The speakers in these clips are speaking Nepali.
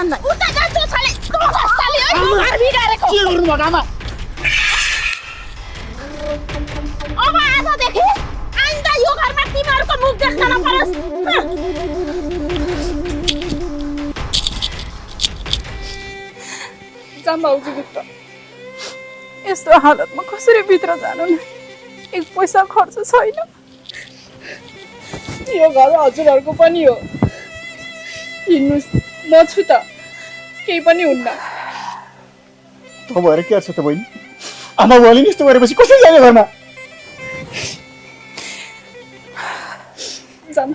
जान्न उता जान्छु छले साली घर बिगारेको के गर्नु भएको आमा अब आजदेखि आइन्दा यो घरमा तिमीहरूको मुख देख्न नपरोस् जाम्बाउजू भित्र यस्तो हालतमा कसरी भित्र जानु न एक पैसा खर्च छैन यो घर हजुरहरूको पनि हो हिँड्नुहोस् म छु त केही पनि हुन्न त भएर के छ त बहिनी आमा बुवाले नि यस्तो गरेपछि कसरी जाने घरमा जाम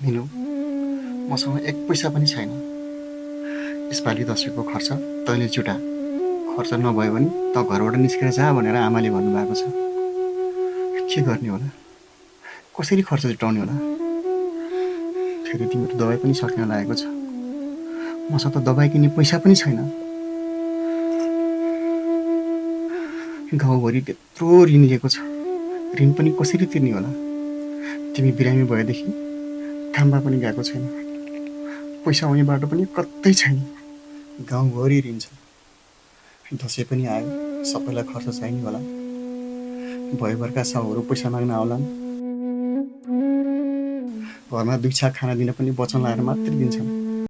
मिनु मसँग एक पैसा पनि छैन यसपालि दसैँको खर्च तैँले जुटा खर्च नभयो भने त घरबाट निस्केर जा भनेर आमाले भन्नुभएको छ के गर्ने होला कसरी खर्च जुटाउने होला फेरि तिम्रो दबाई पनि सक्न लागेको छ मसँग त दबाई किन्ने पैसा पनि छैन गाउँभरि त्यत्रो ऋण लिएको छ ऋण पनि कसरी तिर्ने होला तिमी बिरामी भएदेखि काममा पनि गएको छैन पैसा आउने बाटो पनि कतै छैन गाउँभरि ऋण छ दसैँ पनि आयो सबैलाई खर्च चाहिने होला भयभरका साउहरू पैसा माग्न आउलान् घरमा दुई छाक खाना दिन पनि वचन लाएर मात्रै दिन्छन्